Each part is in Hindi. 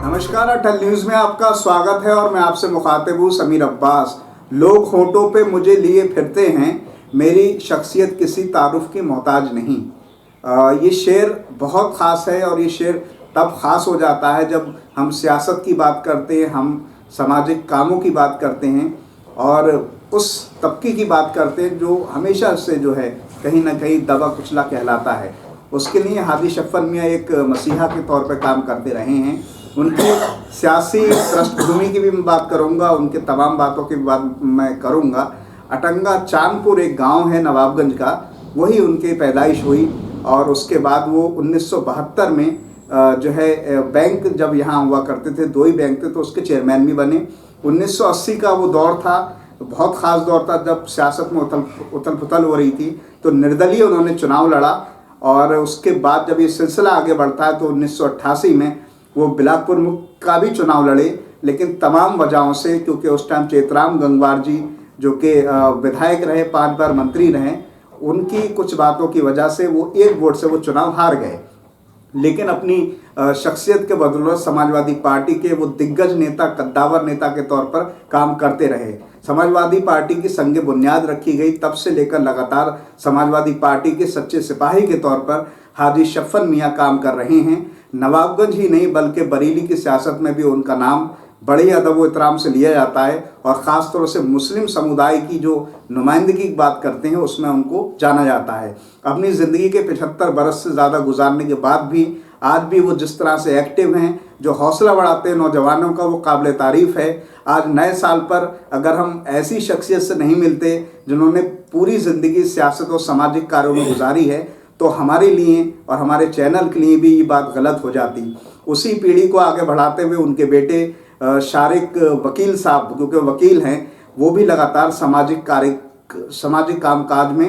नमस्कार, अटल न्यूज़ में आपका स्वागत है और मैं आपसे मुखातिब हूँ समीर अब्बास। लोग होठों पे मुझे लिए फिरते हैं, मेरी शख्सियत किसी तारुफ की मोहताज नहीं। ये शेर बहुत ख़ास है और ये शेर तब ख़ास हो जाता है जब हम सियासत की बात करते हैं, हम सामाजिक कामों की बात करते हैं और उस तबके की बात करते हैं जो हमेशा से जो है कहीं ना कहीं दबा कुचला कहलाता है। उसके लिए हाजी शफ़न मियाँ एक मसीहा के तौर पर काम करते रहे हैं। उनकी सियासी पृष्ठभूमि की भी मैं बात करूंगा, उनके तमाम बातों की बात मैं करूंगा। अटंगा चांदपुर एक गांव है नवाबगंज का, वही उनकी पैदाइश हुई और उसके बाद वो 1972 में जो है बैंक जब यहाँ हुआ करते थे, दो ही बैंक थे, तो उसके चेयरमैन भी बने। 1980 का वो दौर था, बहुत ख़ास दौर था जब सियासत में उथल पुथल हो रही थी, तो निर्दलीय उन्होंने चुनाव लड़ा और उसके बाद जब ये सिलसिला आगे बढ़ता है तो 1988 में वो बिलासपुर का भी चुनाव लड़े, लेकिन तमाम वजहों से, क्योंकि उस टाइम चेतराम गंगवार जी जो कि विधायक रहे, 5 बार मंत्री रहे, उनकी कुछ बातों की वजह से वो एक वोट से वो चुनाव हार गए। लेकिन अपनी शख्सियत के बदौलत समाजवादी पार्टी के वो दिग्गज नेता, कद्दावर नेता के तौर पर काम करते रहे। समाजवादी पार्टी की संग बुनियाद रखी गई, तब से लेकर लगातार समाजवादी पार्टी के सच्चे सिपाही के तौर पर हाजी शफ़न मियाँ काम कर रहे हैं। नवाबगंज ही नहीं बल्कि बरेली की सियासत में भी उनका नाम बड़े अदब व एहतराम से लिया जाता है और ख़ास तौर से मुस्लिम समुदाय की जो नुमाइंदगी की बात करते हैं उसमें उनको जाना जाता है। अपनी ज़िंदगी के 75 बरस से ज़्यादा गुजारने के बाद भी आज भी वो जिस तरह से एक्टिव हैं, जो हौसला बढ़ाते हैं नौजवानों का, वो काबिल तारीफ़ है। आज नए साल पर अगर हम ऐसी शख्सियत से नहीं मिलते जिन्होंने पूरी ज़िंदगी सियासत और सामाजिक कार्यों में गुजारी है, तो हमारे लिए और हमारे चैनल के लिए भी ये बात गलत हो जाती। उसी पीढ़ी को आगे बढ़ाते हुए उनके बेटे शारिक वकील साहब, क्योंकि वकील हैं, वो भी लगातार सामाजिक कामकाज में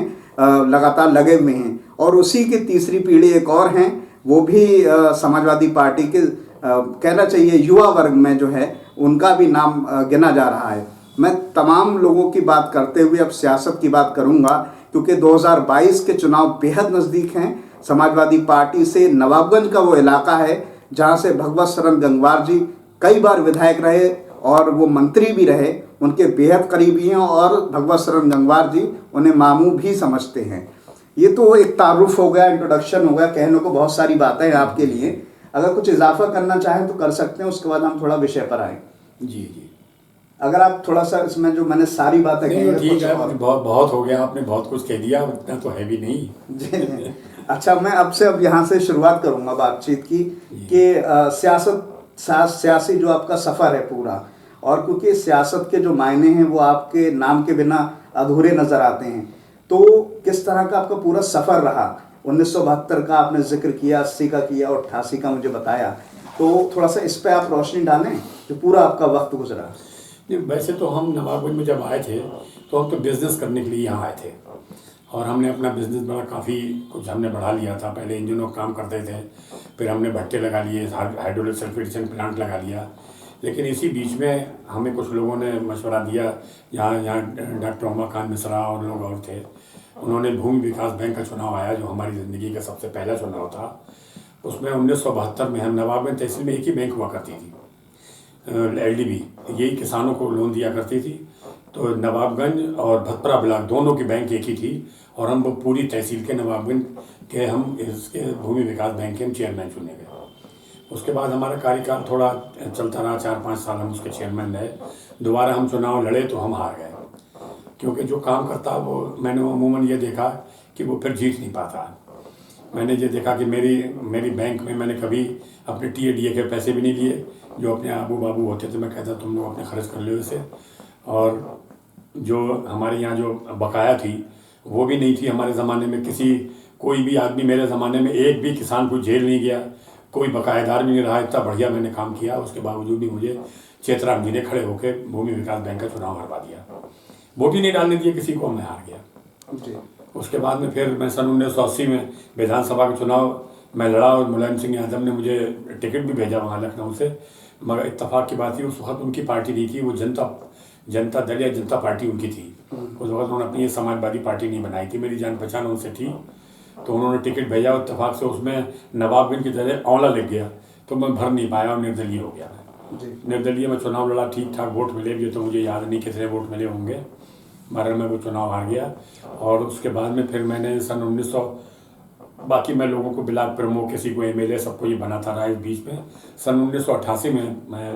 लगातार लगे हुए हैं। और उसी की तीसरी पीढ़ी एक और हैं, वो भी समाजवादी पार्टी के कहना चाहिए युवा वर्ग में जो है उनका भी नाम गिना जा रहा है। मैं तमाम लोगों की बात करते हुए अब सियासत की बात करूंगा, क्योंकि 2022 के चुनाव बेहद नज़दीक हैं। समाजवादी पार्टी से नवाबगंज का वो इलाका है जहां से भगवत शरण गंगवार जी कई बार विधायक रहे और वो मंत्री भी रहे, उनके बेहद करीबी हैं और भगवत शरण गंगवार जी उन्हें मामू भी समझते हैं। ये तो एक तारुफ हो गया, इंट्रोडक्शन हो गया, कहने को बहुत सारी बातें हैं आपके लिए। अगर कुछ इजाफा करना चाहें तो कर सकते हैं, उसके बाद हम थोड़ा विषय पर आए। जी। अगर आप थोड़ा सा इसमें जो मैंने सारी बातें कही हैं, ठीक है, बहुत हो गया, आपने बहुत कुछ कह दिया, इतना तो है भी नहीं। जी। अच्छा, मैं अब यहाँ से शुरुआत करूँगा बातचीत की कि सियासी जो आपका सफ़र है पूरा, और क्योंकि सियासत के जो मायने हैं वो आपके नाम के बिना अधूरे नज़र आते हैं, तो किस तरह का आपका पूरा सफ़र रहा? 1972 का आपने जिक्र किया, 80 का किया और 88 का मुझे बताया, तो थोड़ा सा इस पर आप रोशनी डालें जो पूरा आपका वक्त गुजरा। वैसे तो हम नवाबगंज में जब आए थे तो हम तो बिज़नेस करने के लिए यहाँ आए थे और हमने अपना बिज़नेस बड़ा काफ़ी कुछ हमने बढ़ा लिया था। पहले इंजनों का काम करते थे, फिर हमने भट्टे लगा लिए, हाइड्रोलिक सल्फेटेशन प्लांट लगा लिया। लेकिन इसी बीच में हमें कुछ लोगों ने मशवरा दिया, यहाँ डॉक्टर उमाकांत मिश्रा और लोग और थे, उन्होंने भूमि विकास बैंक का चुनाव आया जो हमारी ज़िंदगी का सबसे पहला चुनाव था। उसमें 1972 में हम नवाबगंज तहसील में एक ही बैंक हुआ करती थी, LDB, यही किसानों को लोन दिया करती थी। तो नवाबगंज और भतपरा ब्लॉक दोनों की बैंक एक ही थी और हम पूरी तहसील के नवाबगंज के हम इसके भूमि विकास बैंक के हम चेयरमैन चुने गए। उसके बाद हमारा कार्यकाल थोड़ा चलता रहा, 4-5 साल हम उसके चेयरमैन रहे। दोबारा हम चुनाव लड़े तो हम हार गए, क्योंकि जो काम करता वो मैंने अमूमन ये देखा कि वो फिर जीत नहीं पाता। मैंने ये देखा कि मेरी बैंक में मैंने कभी अपने TADA के पैसे भी नहीं लिए, जो अपने आबू बाबू होते थे मैं कहता तुम लोग अपने खर्च कर लो इसे। और जो हमारे यहाँ जो बकाया थी वो भी नहीं थी हमारे ज़माने में। कोई भी आदमी मेरे ज़माने में एक भी किसान को जेल नहीं गया, कोई बकायेदार भी नहीं रहा। इतना बढ़िया मैंने काम किया, उसके बावजूद भी मुझे चेतराम जी ने खड़े होकर भूमि विकास बैंक का चुनाव हरवा दिया। वो भी नहीं डालने दिए किसी को, मैं हार गया। उसके बाद में फिर मैं सन 1980 में विधानसभा का चुनाव मैं लड़ा और मुलायम सिंह यादव ने मुझे टिकट भी भेजा वहाँ लखनऊ से। मगर इत्तेफाक की बात थी, उस वक्त उनकी पार्टी नहीं थी, वो जनता दल या जनता पार्टी उनकी थी। उस वक्त उन्होंने अपनी समाजवादी पार्टी नहीं बनाई थी, मेरी जान पहचान उनसे थी। तो उन्होंने टिकट भेजा और इत्तेफाक से उसमें नवाबगंज की जगह औंला लग गया। तो मैं भर नहीं पाया और निर्दलीय हो गया मैं। जी निर्दलीय में चुनाव लड़ा, ठीक ठाक वोट मिले भी तो मुझे याद नहीं कितने वोट मिले होंगे, मगर मैं वो चुनाव हार गया। और उसके बाद में फिर मैंने सन 1900, बाकी मैं लोगों को ब्लॉक प्रमुख, किसी को एमएलए, सबको ये बनाता रहा। इस बीच में सन 1988 में मैं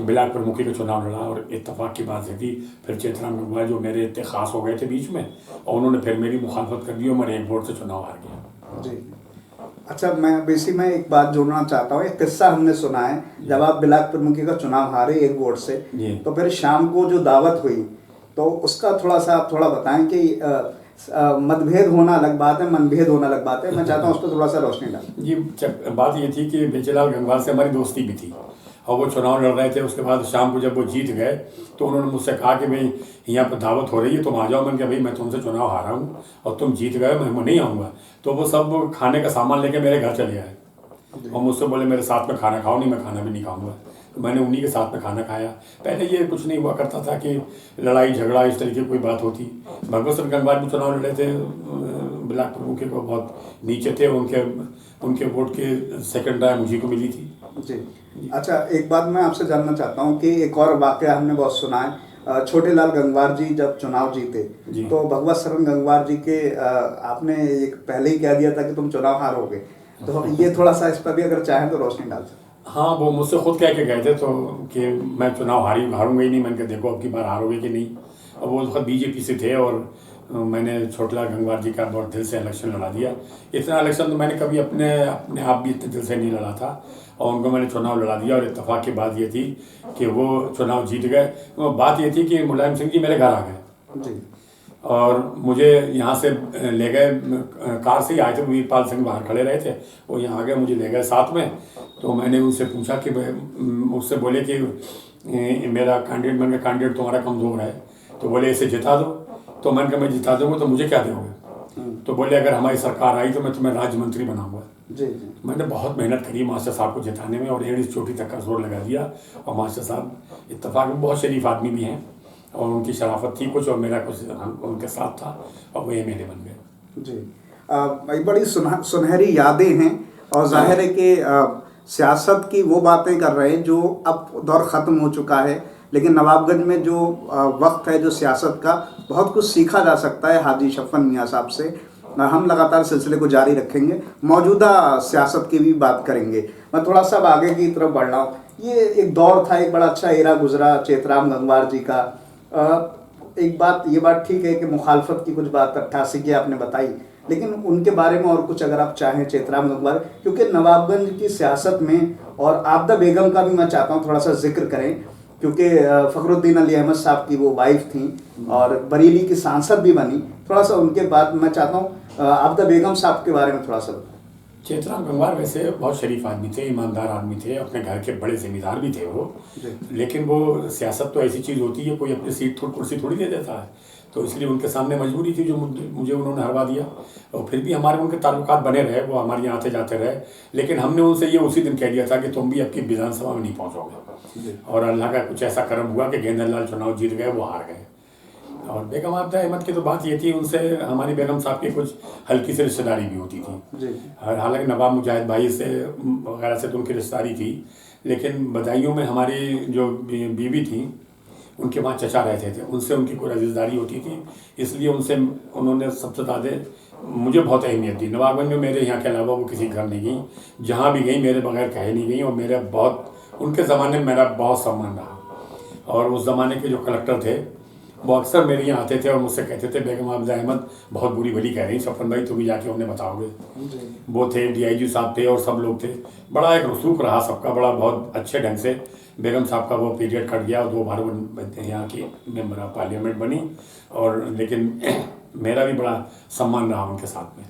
ब्लॉक प्रमुखी का चुनाव लड़ा और इत्तेफाक की बात थी फिर चेतराम गंगवार जो मेरे इतने खास हो गए थे बीच में, और उन्होंने फिर मेरी मुखालफत कर दी और मैं 1 वोट से चुनाव हार गया। जी। अच्छा, मैं एक बात जोड़ना चाहता हूँ। एक किस्सा हमने सुना है, जब आप ब्लॉक प्रमुखी का चुनाव हारे 1 वोट से, तो फिर शाम को जो दावत हुई, तो उसका थोड़ा सा आप थोड़ा बताएं कि मतभेद होना अलग बात है, मनभेद होना अलग बात है। मैं चाहता हूँ उस पर थोड़ा सा रोशनी डालें। जी, बात ये थी कि बेचेलाल गंगवार से हमारी दोस्ती भी थी और वो चुनाव लड़ रहे थे। उसके बाद शाम को जब वो जीत गए तो उन्होंने मुझसे कहा कि भाई यहाँ पर दावत हो रही है, तुम आ जाओ। मैंने कहा भाई मैं तुमसे चुनाव हारा हूँ और तुम जीत गए, मैं नहीं आऊँगा। तो वो सब खाने का सामान लेके मेरे घर चले आए और मुझसे बोले मेरे साथ में खाना खाओ। नहीं, मैं खाना भी नहीं खाऊंगा। तो मैंने उन्हीं के साथ में खाना खाया। पहले ये कुछ नहीं हुआ करता था कि लड़ाई झगड़ा इस तरीके की कोई बात होती। भगवत सिंह गंगवार भी चुनाव लड़े थे, ब्लॉक प्रमुख को बहुत नीचे थे, उनके वोट के सेकंड राय मुझी को मिली थी। जी। अच्छा, एक बात मैं आपसे जानना चाहता हूँ कि एक और वाकया हमने बहुत सुना है। छोटे लाल गंगवार जी जब चुनाव जीते तो भगवत शरण गंगवार जी के आपने एक पहले ही कह दिया था कि तुम चुनाव हारोगे। तो ये थोड़ा सा इस पर भी अगर चाहें तो रोशनी डाल सकते। हाँ, वो मुझसे खुद कह के गए थे तो कि मैं चुनाव हारूंगा ही नहीं। मैंने कहा देखो अब की बार हारोगे कि नहीं। और वो खुद बीजेपी से थे और मैंने छोटेलाल गंगवार जी का बहुत दिल से इलेक्शन लड़ा दिया। इतना इलेक्शन तो मैंने कभी अपने आप भी इतने दिल से नहीं लड़ा था और उनको मैंने चुनाव लड़ा दिया। और इत्तेफाक की बात ये थी कि वो चुनाव जीत गए। वो बात ये थी कि मुलायम सिंह जी मेरे घर आ गए जी। और मुझे यहाँ से ले गए, कार से ही आए थे। वीरपाल सिंह बाहर खड़े रहे थे, वो यहाँ आ गए, मुझे ले गए साथ में। तो मैंने उनसे पूछा कि मुझसे बोले कि मेरा कैंडिडेट तुम्हारा कमज़ोर है, तो बोले इसे जिता दो। तो मैंने कहा मैं जिता दूंगा तो मुझे क्या दोगे? तो बोले अगर हमारी सरकार आई तो मैं तुम्हें राज्य मंत्री बनाऊंगा। जी जी। मैंने बहुत मेहनत करी मास्टर साहब को जिताने में और एड़ी चोटी तक का जोर लगा दिया। और मास्टर साहब इत्तेफाक में बहुत शरीफ आदमी भी हैं और उनकी शराफत थी कुछ और मेरा कुछ उनके साथ था और वो एमएलए बन गए। जी। बड़ी सुनहरी यादें हैं और जाहिर है कि सियासत की वो बातें कर रहे हैं जो अब दौर ख़त्म हो चुका है, लेकिन नवाबगंज में जो वक्त है जो सियासत का, बहुत कुछ सीखा जा सकता है हाजी शफ़न मियाँ साहब से। हम लगातार सिलसिले को जारी रखेंगे, मौजूदा सियासत की भी बात करेंगे। मैं थोड़ा सा आगे की तरफ बढ़ रहा हूँ। ये एक दौर था, एक बड़ा अच्छा एरा गुजरा चेतराम गंगवार जी का। एक बात, ये बात ठीक है कि मुखालफत की कुछ बात 88 की आपने बताई, लेकिन उनके बारे में और कुछ अगर आप चाहें चेतराम गंगवार, क्योंकि नवाबगंज की सियासत में और आबदा बेगम का भी मैं चाहता हूँ थोड़ा सा जिक्र करें, क्योंकि फ़खरुद्दीन अली अहमद साहब की वो वाइफ थी और बरेली की सांसद भी बनी। थोड़ा सा उनके बाद मैं चाहता हूँ आबदा बेगम साहब के बारे में थोड़ा सा। चेतराम गंगवार वैसे बहुत शरीफ आदमी थे, ईमानदार आदमी थे, अपने घर के बड़े जिम्मेदार भी थे वो। लेकिन वो सियासत तो ऐसी चीज़ होती है, कोई अपनी सीट कुर्सी थोड़ी दे देता है। तो इसलिए उनके सामने मजबूरी थी जो मुझे उन्होंने हरवा दिया। और फिर भी हमारे उनके ताल्लुकात बने रहे, वो हमारे यहाँ आते जाते रहे। लेकिन हमने उनसे ये उसी दिन कह दिया था कि तुम भी आपकी विधानसभा में नहीं पहुँचोगे। और अल्लाह का कुछ ऐसा कर्म हुआ कि गेंदरलाल चुनाव जीत गए, वो हार गए। और बेगम आबदा अहमद की तो बात ये थी, उनसे हमारी बेगम साहब की कुछ हल्की सी रिश्तेदारी भी होती थी। हालांकि नवाब मुजाहिद भाई से वगैरह से तो उनकी रिश्तेदारी थी, लेकिन बदायूं में हमारी जो बीवी थी उनके वहाँ चचा रहते थे, उनसे उनकी कोई रजिस्दारी होती थी। इसलिए उन्होंने सबसे ज़्यादा मुझे बहुत अहमियत दी। नवाबगंज में मेरे यहाँ के अलावा वो किसी घर नहीं गई, जहाँ भी गई मेरे बगैर कहे नहीं गई। और मेरा बहुत उनके ज़माने में मेरा बहुत सम्मान रहा। और उस ज़माने के जो कलेक्टर थे वो अक्सर मेरे यहाँ आते थे और मुझसे कहते थे बेगम आबदा अहमद बहुत बुरी भली कह रही, सफन भाई तुम भी जाके उन्हें बताओगे। वो थे, डीआईजी साहब थे और सब लोग थे। बड़ा एक रसूख रहा सबका, बड़ा बहुत अच्छे ढंग से। बेगम साहब का वो पीरियड कट गया और 2 बार यहाँ की मेंबर ऑफ पार्लियामेंट बनी। और लेकिन मेरा भी बड़ा सम्मान रहा उनके साथ में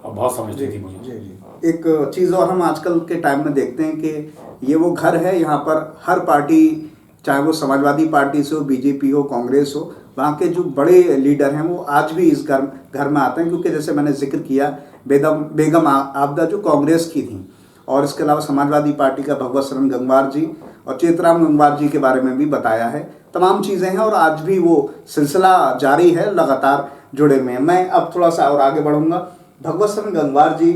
और बहुत समझती थी मुझे। जी। एक चीज़ और हम आजकल के टाइम में देखते हैं कि ये वो घर है, यहाँ पर हर पार्टी, चाहे वो समाजवादी पार्टी से हो, बीजेपी हो, कांग्रेस हो, वहाँ के जो बड़े लीडर हैं वो आज भी इस घर में आते हैं। क्योंकि जैसे मैंने जिक्र किया, बेगम आबदा जो कांग्रेस की थी, और इसके अलावा समाजवादी पार्टी का भगवत शरण गंगवार जी और चेतराम गंगवार जी के बारे में भी बताया है। तमाम चीज़ें हैं और आज भी वो सिलसिला जारी है, लगातार जुड़े हुए हैं। मैं अब थोड़ा सा और आगे बढ़ूँगा। भगवत शरण गंगवार जी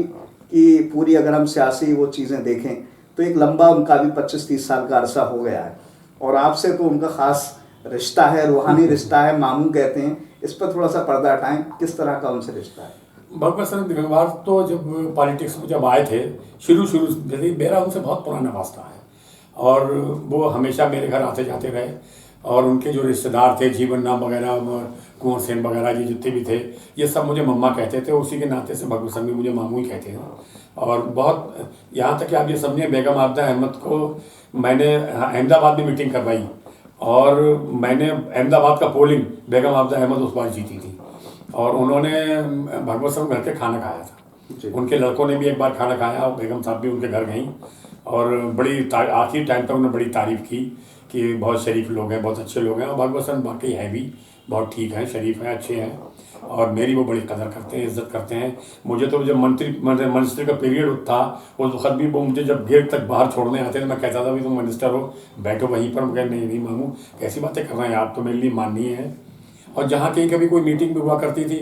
कि पूरी अगर हम सियासी वो चीज़ें देखें तो एक लंबा उनका भी 25-30 साल का अरसा हो गया है, और आपसे तो उनका ख़ास रिश्ता है, रूहानी रिश्ता है, मामू कहते हैं। इस पर थोड़ा सा पर्दा हटाएं, किस तरह का उनसे रिश्ता है? भगवत सिंह गंगवार तो जब पॉलिटिक्स में जब आए थे शुरू से मेरा उनसे बहुत पुराना वास्ता है, और वो हमेशा मेरे घर आते जाते रहे। और उनके जो रिश्तेदार थे, जीवन राम वगैरह, कुंवर सेन वगैरह, ये जितने भी थे, ये सब मुझे मम्मा कहते थे। उसी के नाते से भगवत सिंह भी मुझे मामू ही कहते हैं। और बहुत, यहाँ तक कि आप ये समझिए, बेगम आबदा अहमद को मैंने अहमदाबाद में मीटिंग करवाई, और मैंने अहमदाबाद का पोलिंग बेगम आबदा अहमद उस बार जीती थी, और उन्होंने भगवत सिंह घर के खाना खाया था। उनके लड़कों ने भी एक बार खाना खाया, और बेगम साहब भी उनके घर गई, और बड़ी आखिरी टाइम तक उन्होंने बड़ी तारीफ़ की कि बहुत शरीफ लोग हैं, बहुत अच्छे लोग हैं। और भगवत सिंह वाकई है भी, बहुत ठीक हैं, शरीफ हैं, अच्छे हैं, और मेरी वो बड़ी कदर करते हैं, इज्जत करते हैं। मुझे तो जब मिनिस्ट्री का पीरियड था उस वक्त भी वो मुझे जब गेट तक बाहर छोड़ने आते थे, मैं कहता था भी तुम मिनिस्टर हो, बैठो वहीं पर। मैं नहीं मामू, कैसी बातें कर रहे हैं आप, तो मेरे लिए माननीय है। और जहाँ कहीं कभी कोई मीटिंग भी हुआ करती थी,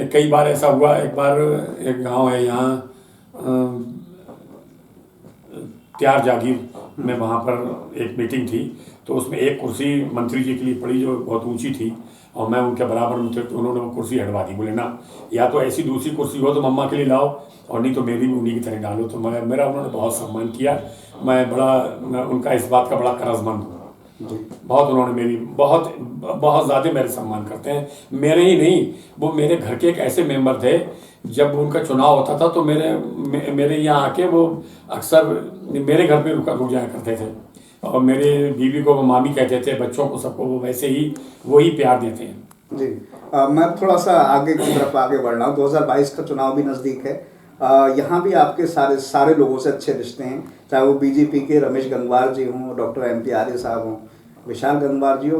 कई बार ऐसा हुआ, एक बार एक गांव है यहाँ त्यार जागीर में, वहाँ पर एक मीटिंग थी, तो उसमें एक कुर्सी मंत्री जी के लिए पड़ी जो बहुत ऊंची थी, और मैं उनके बराबर में थे, तो उन्होंने वो कुर्सी हटवा दी। बोले ना, या तो ऐसी दूसरी कुर्सी हो तो मम्मा के लिए लाओ, और नहीं तो मेरी भी उन्हीं की तरह डालो। तो मेरा उन्होंने बहुत सम्मान किया। मैं उनका इस बात का बड़ा कर्जमंद हूँ। बहुत उन्होंने मेरी बहुत ज़्यादा मेरे सम्मान करते हैं। मेरे ही नहीं, वो मेरे घर के एक ऐसे मेंबर थे, जब उनका चुनाव होता था तो मेरे यहाँ आके वो अक्सर मेरे घर पे रुक जाया करते थे, और मेरे बीवी को वो मामी कहते थे, बच्चों को सबको वो वैसे ही वही प्यार देते हैं। जी, मैं थोड़ा सा आगे की तरफ आगे बढ़ रहा हूँ। 2022 का चुनाव भी नज़दीक है। यहाँ भी आपके सारे लोगों से अच्छे रिश्ते हैं, चाहे वो बीजेपी के रमेश गंगवार जी हों, डॉक्टर MP आर्य साहब हों, विशाल गंगवार जी हो,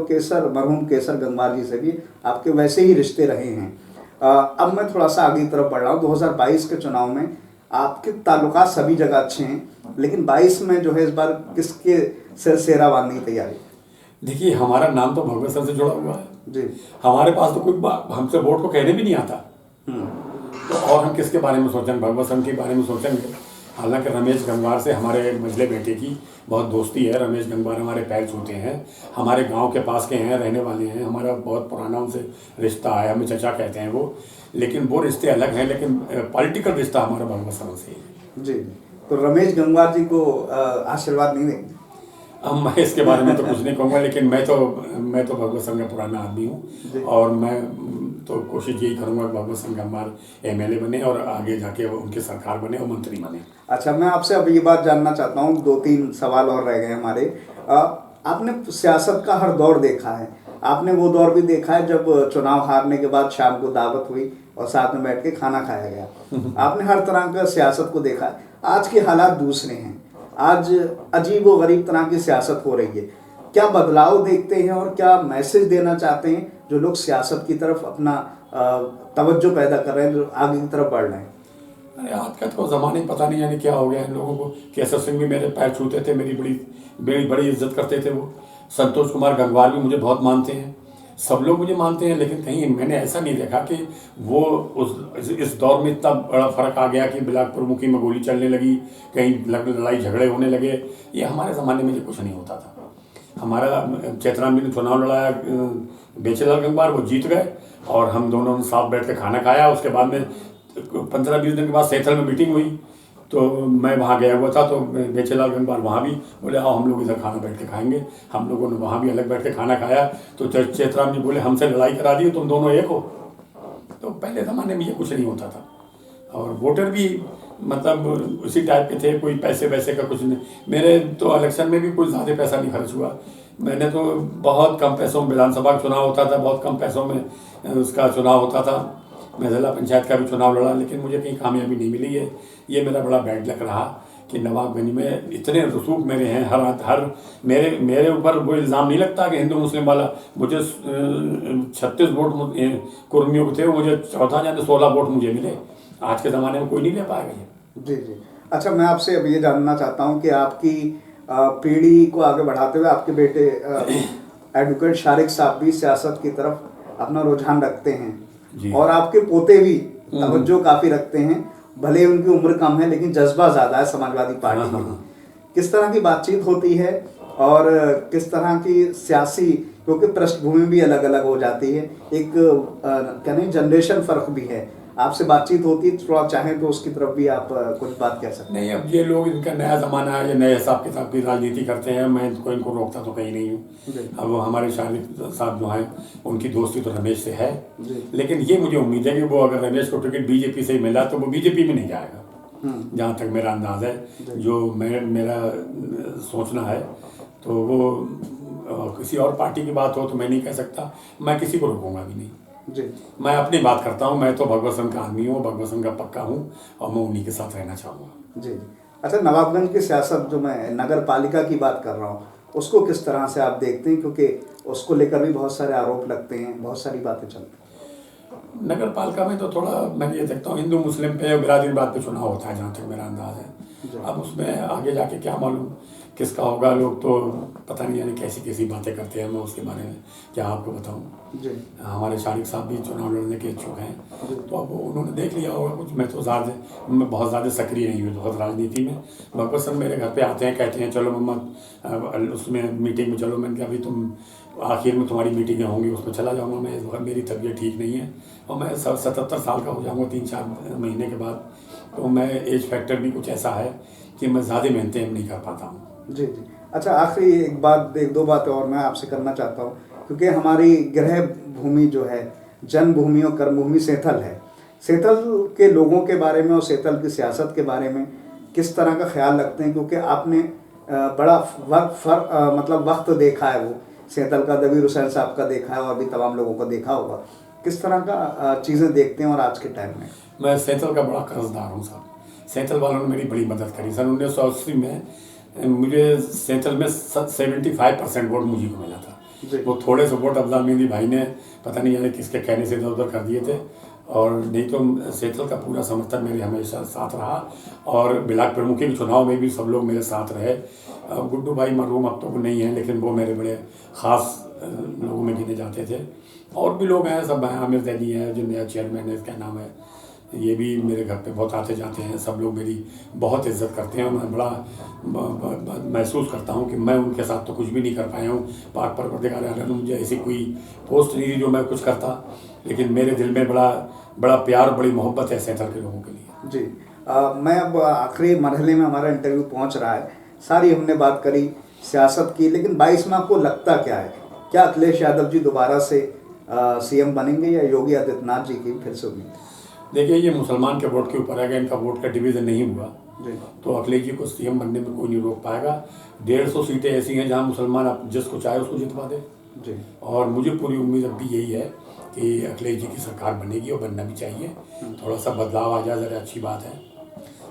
मरहूम केसर गंगवार जी से भी आपके वैसे ही रिश्ते रहे हैं। अब मैं थोड़ा सा आगे की तरफ बढ़ रहा हूँ। 2022 के चुनाव में आपके ताल्लुकात सभी जगह अच्छे हैं, लेकिन 22 में जो है इस बार किसके सिर सेहरा बांधने की तैयारी? देखिए, हमारा नाम तो भगवत सिंह से जुड़ा हुआ है जी। हमारे पास तो कोई हमसे वोट को कहने भी नहीं आता, तो और हम किसके बारे में सोचेंगे? भगवत सिंह के बारे में सोचेंगे। हालांकि रमेश गंगवार से हमारे मझले बेटे की बहुत दोस्ती है। रमेश गंगवार हमारे पैर छूते हैं, हमारे गांव के पास के हैं, रहने वाले हैं, हमारा बहुत पुराना उनसे रिश्ता है, हमें चचा कहते हैं वो। लेकिन वो रिश्ते अलग हैं, लेकिन पॉलिटिकल रिश्ता हमारा भगवत सिंह से है। जी, तो रमेश गंगवार जी को आशीर्वाद नहीं देंगे? अब मैं इसके बारे में तो कुछ नहीं कहूँगा, लेकिन मैं तो भगवत सिंह का पुराना आदमी हूँ, और मैं तो कोशिश यही करूँगा कि भगवत सिंह गंगवार MLA बने, और आगे जाके उनकी सरकार बने और मंत्री बने। अच्छा, मैं आपसे अब ये बात जानना चाहता हूँ, 2-3 सवाल और रह गए हमारे। आपने सियासत का हर दौर देखा है। आपने वो दौर भी देखा है जब चुनाव हारने के बाद शाम को दावत हुई और साथ में बैठ के खाना खाया गया। आपने हर तरह का सियासत को देखा है। आज के हालात दूसरे हैं, आज अजीब व गरीब तरह की सियासत हो रही है। क्या बदलाव देखते हैं और क्या मैसेज देना चाहते हैं जो लोग सियासत की तरफ अपना तवज्जो पैदा कर रहे हैं, जो आगे की तरफ बढ़ रहे हैं? अरे आज का तो ज़माने पता नहीं यानी क्या हो गया इन लोगों को। केसर सिंह भी मेरे पैर छूते थे, मेरी बड़ी इज्जत करते थे वो। संतोष कुमार गंगवार भी मुझे बहुत मानते हैं, सब लोग मुझे मानते हैं, लेकिन कहीं मैंने ऐसा नहीं देखा कि वो इस दौर में इतना बड़ा फ़र्क आ गया कि बिलासपुर मुखी में गोली चलने लगी, कहीं लड़ाई झगड़े होने लगे। ये हमारे ज़माने में ये कुछ नहीं होता था। हमारा चैतराम जी ने चुनाव लड़ाया, बेचेलाल गंगवार, वो जीत गए, और हम दोनों ने साथ बैठ कर खाना खाया। उसके बाद में 15-20 दिन के बाद सैथल में मीटिंग हुई, तो मैं वहाँ गया हुआ था, तो बेचेलाल गंगवार वहाँ भी बोले आओ हम लोग इधर खाना बैठ के खाएंगे। हम लोगों ने वहाँ भी अलग बैठ के खाना खाया। तो चैतराम जी बोले हमसे लड़ाई करा दी, तुम दोनों एक हो। तो पहले ज़माने में ये कुछ नहीं होता था, और वोटर भी मतलब उसी टाइप के थे, कोई पैसे वैसे का कुछ नहीं। मेरे तो इलेक्शन में भी कोई ज़्यादा पैसा नहीं खर्च हुआ। मैंने तो बहुत कम पैसों में विधानसभा का चुनाव होता था, बहुत कम पैसों में उसका चुनाव होता था। मैं जिला पंचायत का भी चुनाव लड़ा, लेकिन मुझे कहीं कामयाबी नहीं मिली है। ये मेरा बड़ा बैड लक रहा कि नवाबगंज में इतने रसूख मेरे हैं, हर मेरे ऊपर वो इल्ज़ाम नहीं लगता कि हिंदू मुस्लिम वाला। मुझे 36 वोट कुर्मियों के थे, मुझे 16 वोट मुझे मिले। आज के ज़माने में कोई नहीं ले पाएगा ये। जी जी। अच्छा, मैं आपसे अब ये जानना चाहता हूँ कि आपकी पीढ़ी को आगे बढ़ाते हुए आपके बेटे एडवोकेट शारिक साहब भी सियासत की तरफ अपना रुझान रखते हैं, और आपके पोते भी तवज्जो काफ़ी रखते हैं, भले उनकी उम्र कम है लेकिन जज्बा ज़्यादा है समाजवादी पार्टी हाँ, के हाँ, लिए। हाँ। किस तरह की बातचीत होती है और किस तरह की सियासी, क्योंकि पृष्ठभूमि भी अलग अलग हो जाती है, एक क्या नहीं जनरेशन फ़र्क भी है, आपसे बातचीत होती है, थोड़ा चाहें तो उसकी तरफ भी आप कुछ बात कह सकते हैं। नहीं, अब ये लोग, इनका नया ज़माना है, ये नए हिसाब किताब की राजनीति करते हैं, मैं इनको रोकता तो कहीं नहीं जी। हूँ। अब हमारे शारिक साहब जो हैं उनकी दोस्ती तो रमेश से है, जी। लेकिन ये मुझे उम्मीद है कि वो अगर रमेश को टिकट बीजेपी से ही मिला तो वो बीजेपी में नहीं जाएगा, जहाँ तक मेरा अंदाज़ है, जो मेरा सोचना है। तो वो किसी और पार्टी की बात हो तो मैं नहीं कह सकता, मैं किसी को रोकूंगा भी नहीं। जी। मैं अपनी बात करता हूँ, मैं तो भगवत संघ का आदमी हूँ, भगवत संघ का पक्का हूँ और मैं उन्हीं के साथ रहना चाहूँगा। जी। अच्छा, नवाबगंज की सियासत जो मैं नगर पालिका की बात कर रहा हूँ, उसको किस तरह से आप देखते हैं, क्योंकि उसको लेकर भी बहुत सारे आरोप लगते हैं, बहुत सारी बातें चलती हैं। नगर पालिका में तो थोड़ा मैं ये देखता हूँ, हिंदू मुस्लिम पे बिरादरीवाद पे चुनाव होता है, जहाँ तक मेरा अंदाज़ है। अब उसमें आगे जाके क्या मालूम किसका होगा, लोग तो पता नहीं जाने कैसी कैसी बातें करते हैं, मैं उसके बारे में क्या आपको बताऊँ। जी। हमारे शारिक साहब भी चुनाव लड़ने के इच्छुक हैं, तो अब उन्होंने देख लिया होगा कुछ। मैं बहुत ज़्यादा सक्रिय नहीं हूँ बहुत राजनीति में। भगवत संघ मेरे घर पे आते हैं, कहते हैं चलो मम्मा उसमें मीटिंग में चलो। मैंने कहा अभी तुम आखिर में तुम्हारी मीटिंगें होंगी, उसमें चला जाऊँगा मैं, इस वक्त मेरी तबीयत ठीक नहीं है और मैं 77 साल का हो जाऊँगा 3-4 महीने के बाद, तो मैं एज फैक्टर भी कुछ ऐसा है कि मैं ज़्यादा मेंटेन नहीं कर पाता हूँ। जी। जी। अच्छा, आखिरी एक दो बातें और मैं आपसे करना चाहता हूँ, क्योंकि हमारी गृह भूमि जो है, जन्मभूमि और कर्मभूमि सेंथल है। सेंथल के लोगों के बारे में और सेंथल की सियासत के बारे में किस तरह का ख्याल रखते हैं, क्योंकि आपने बड़ा मतलब वक्त देखा है, वो सेंथल का दबीर हुसैन साहब का देखा है और भी तमाम लोगों का देखा होगा, किस तरह का चीज़ें देखते हैं और आज के टाइम में। मैं सेंथल का बड़ा कर्जदार हूँ साहब। सेंथल वालों ने मेरी बड़ी मदद करी। सन 1980 में मुझे सेंथल में 75% वोट मुझे को मिला था। वो थोड़े से वोट अफजाल मेहंदी भाई ने पता नहीं जाने किसके कहने से इधर उधर कर दिए थे, और नहीं तो सेंथल का पूरा समर्थन मेरे हमेशा साथ रहा। और ब्लॉक प्रमुखी के चुनाव में भी सब लोग मेरे साथ रहे। गुड्डू भाई मरहूम अब तो नहीं हैं, लेकिन वो मेरे बड़े ख़ास लोगों में गिने जाते थे। और भी लोग हैं, सब आमिर दैनी है जो नया चेयरमैन है, क्या नाम है, ये भी मेरे घर पे बहुत आते जाते हैं। सब लोग मेरी बहुत इज्जत करते हैं। मैं बड़ा महसूस करता हूँ कि मैं उनके साथ तो कुछ भी नहीं कर पाया हूँ। पाक परवरदिगार आलम ने मुझे ऐसी कोई पोस्ट नहीं दी जो मैं कुछ करता, लेकिन मेरे दिल में बड़ा प्यार, बड़ी मोहब्बत है सेंथल के लोगों के लिए। जी। मैं अब आखिरी मरहले में हमारा इंटरव्यू पहुँच रहा है। सारी हमने बात करी सियासत की, लेकिन 22 में आपको लगता क्या है, क्या अखिलेश यादव जी दोबारा से सीएम बनेंगे या योगी आदित्यनाथ जी की फिर से उम्मीद? देखिए, ये मुसलमान के वोट के ऊपर है। इनका वोट का डिवीज़न नहीं हुआ जी। तो अखिलेश जी को सीएम बनने में कोई नहीं रोक पाएगा। 150 सीटें ऐसी हैं जहां मुसलमान जिसको चाहे उसको जितवा दे। जी। और मुझे पूरी उम्मीद अब भी यही है कि अखिलेश जी की सरकार बनेगी और बनना भी चाहिए। थोड़ा सा बदलाव आ जाए, ज़रा अच्छी बात है।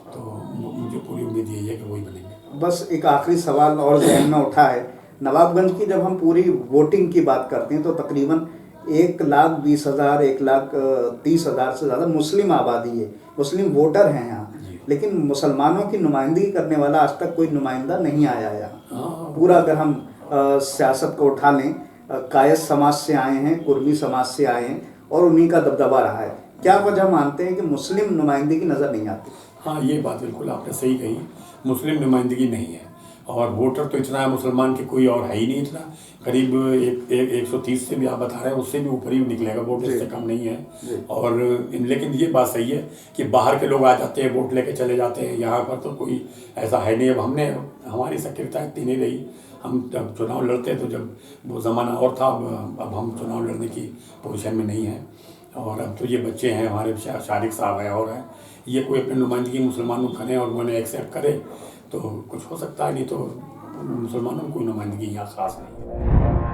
तो मुझे पूरी उम्मीद यही है कि वही बनेंगे। बस एक आखिरी सवाल और जहन में उठा है। नवाबगंज की जब हम पूरी वोटिंग की बात करते हैं तो तकरीबन 1,20,000 1,30,000 से ज़्यादा मुस्लिम आबादी है, मुस्लिम वोटर हैं यहाँ, लेकिन मुसलमानों की नुमाइंदगी करने वाला आज तक कोई नुमाइंदा नहीं आया यहाँ। पूरा अगर हम सियासत को उठा लें, कायस समाज से आए हैं, कुर्मी समाज से आए हैं और उन्हीं का दबदबा रहा है। क्या वजह मानते हैं कि मुस्लिम नुमाइंदगी नज़र नहीं आती? हाँ, ये बात बिल्कुल आपने सही कही। मुस्लिम नुमाइंदगी नहीं है और वोटर तो इतना है मुसलमान की कोई और है ही नहीं। इतना करीब 130 से भी आप बता रहे हैं, उससे भी ऊपर ही निकलेगा वोट, इससे कम नहीं है। और लेकिन ये बात सही है कि बाहर के लोग आ जाते हैं, वोट लेके चले जाते हैं। यहाँ पर तो कोई ऐसा है नहीं। अब हमारी सक्रियता इतनी नहीं रही। हम जब चुनाव लड़ते तो जब वो ज़माना और था, अब हम चुनाव लड़ने की पोजीशन में नहीं हैं। और अब तो ये बच्चे हैं हमारे, शारिक साहब है और हैं, ये कोई अपनी नुमाइंदगी मुसलमानों को करें और उन्हें एक्सेप्ट करे तो कुछ हो सकता है, नहीं तो मुसलमानों को कोई नुमाइंदगी यहाँ ख़ास नहीं है।